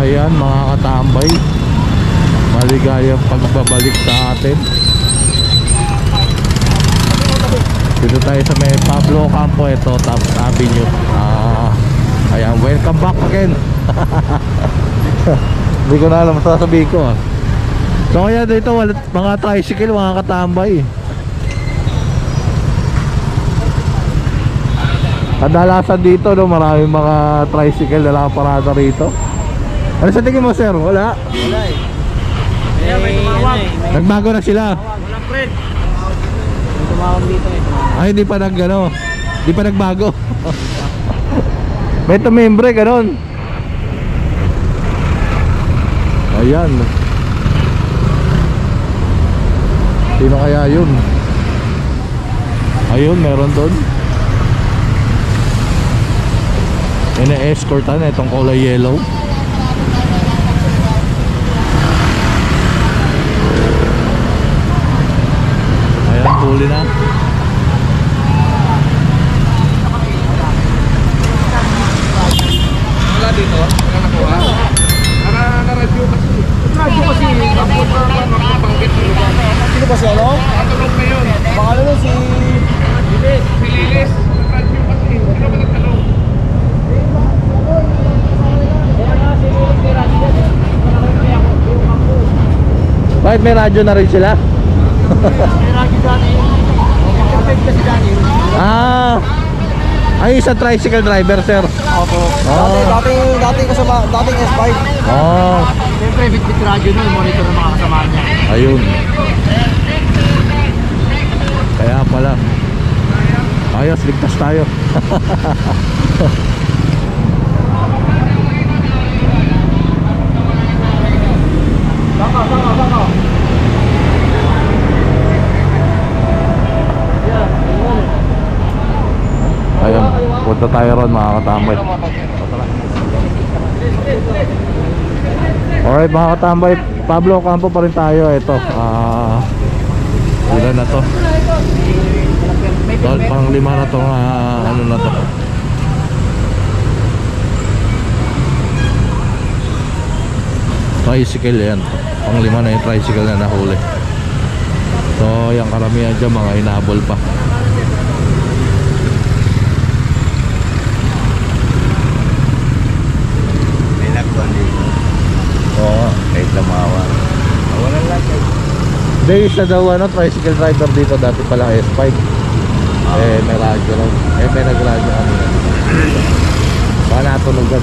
Ayan mga katambay, maligayang pagbabalik sa atin. Dito tayo sa may Pablo Campo, ito Top Avenue. Ayan, welcome back again. Hindi ko na alam masasabihin ko. So kaya dito mga tricycle, mga katambay. Kadalasan dito no, maraming mga tricycle na nakaparada rito. Ano sa tingin mo, sir? Wala? Wala eh. Kaya may tumawag. Nagbago na sila. Walang friend. May tumawag dito eh. Ay, hindi pa hindi pa nagbago. May tumimbre, ganon. Ayan. Sino kaya yun? Ayun, meron doon. Ina-escortan itong kulay yellow. Ayan, huli na. Wala dito? Wala nakuha? Na-radio kasi. Radio kasi. Banggit mo ba? Sino ba si ano? Natulog na yun. Pangalan nun si Lilis. Si Lilis. Na-radio kasi. Sino ba nagtanong? Kaya nga si Lilis may radio dyan. Bakit may radyo na rin sila? May radio dyan eh. Kapag kasi dyan eh. Ay, isa tricycle driver, sir. Opo. Dating S5. Siyempre, bit-bit radio nun, monitor ng mga kasama niya. Ayun. Kaya pala. Ayos, ligtas tayo. Saka. Ayun, punta tayo ron mga katambay. Alright mga katambay, Pablo Campo pa rin tayo. Ito, ilan na to? Pang 5 na to, ano na to? Tricycle yan. Pang 5 na yung tricycle na nahuli. So yung karamihan dyan mga inabol pa. Oo, kahit lamawa. Walang lagay. Hindi, isa daw tricycle driver dito. Dati pala S5. May radyo ron. May nagradyo kami. Baka natulogan.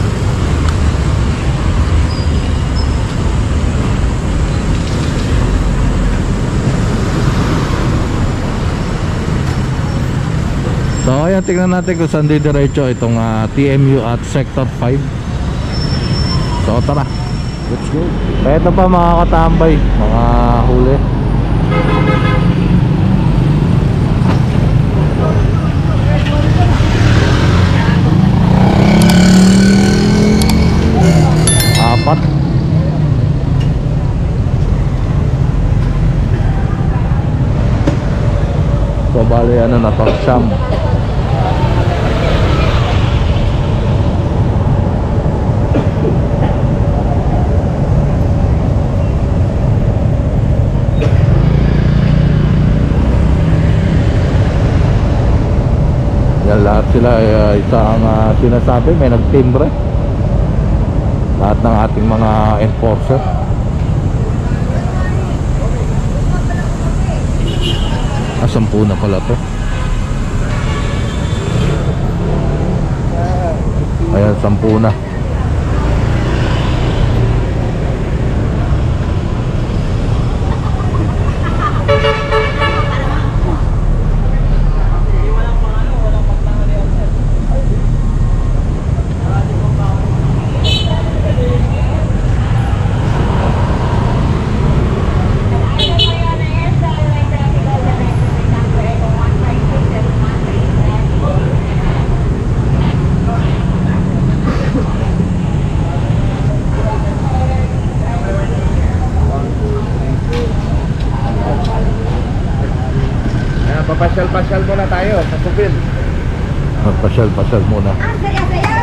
So ayan, tingnan natin kung saan didiretso itong TMU at Sector 5. So tara, let's go. Ito pa mga katambay, mga huli. Apat. So bali ano na to, Siyam. Yan, lahat sila isang sinasabi, may nagtimbre. Lahat ng ating mga enforcer. Sampu na pala to. Ayan, 10 na. Papasyal-pasyal muna tayo sa Supil. Magpasyal-pasyal muna. Ang saya-saya!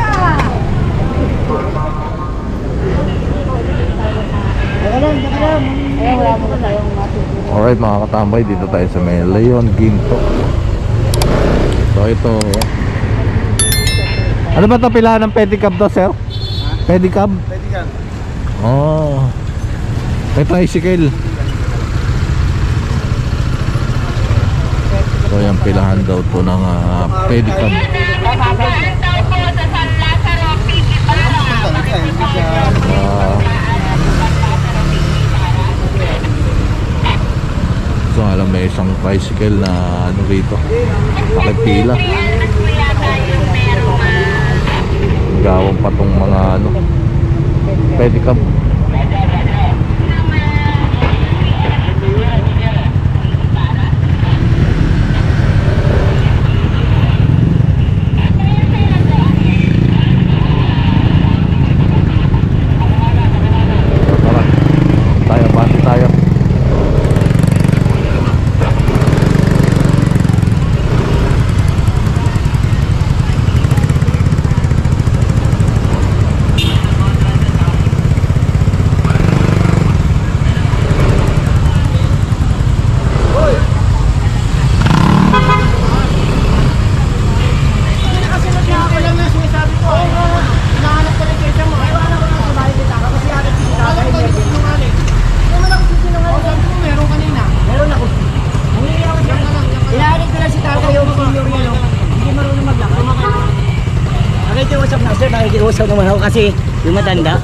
Alright mga katambay, dito tayo sa may Leon Ginto. So ito, ano ba ito, pila ng pedicab to, sir? Pedicab? Pedicab. Oh, may tricycle. So yung pilahan daw to ng pedicab. So alam, may isang tricycle na ano rito, nakipila. Gawang pa tong mga ano, pedicab. Tayo. Nakikiusap naman ako kasi yung matanda.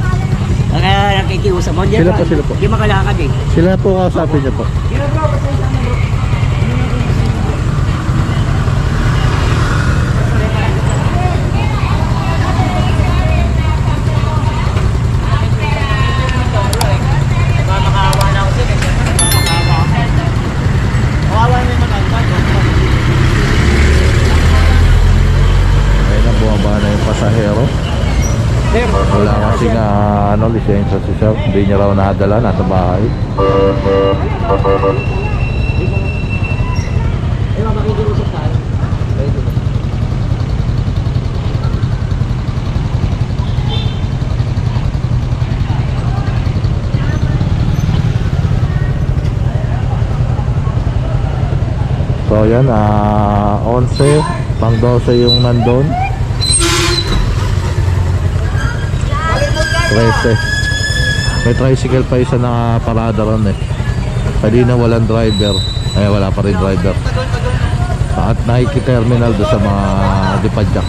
Kaya nakikiusap mo. Sila po. Hindi makalakad eh. Sila po kausapin niyo po. Bumaba na yung pasahero. Wala kasi nga ano, lisensya si sir. Hindi niya raw nadala, nasa bahay. So yan, 11 pang 12 yung nandun. 13. May tricycle pa isa na parada ron eh. Kanina walang driver. Eh wala pa rin driver. At nakikiterminal doon sa mga dipadyak.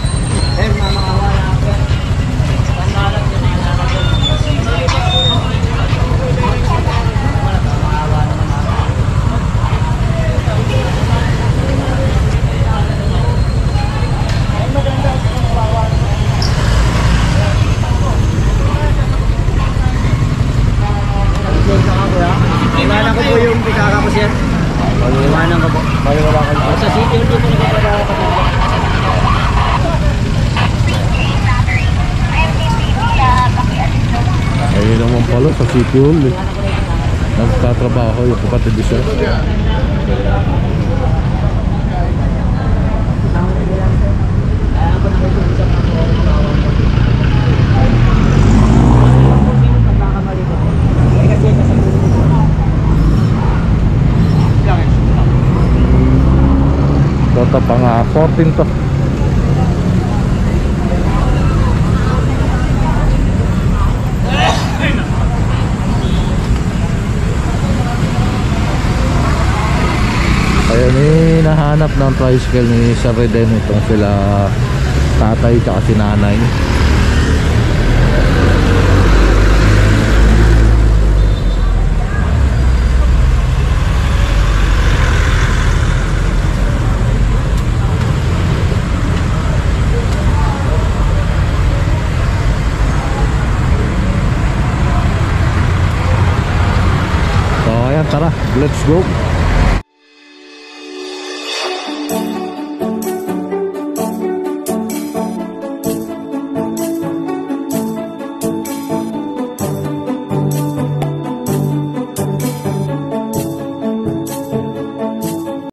Iwanan ko po yung pikaka ko, sir. Iwanan ko po. Sa city, hindi ko nagpapadala. Ayun naman pala sa City Hall eh. Nagtatrabaho yung kapatid siya. Ito pang 14 to. Ayan eh, nahanap ng tricycle ni Sir Reden itong sila tatay tsaka si nanay. So ayan, tara, let's go.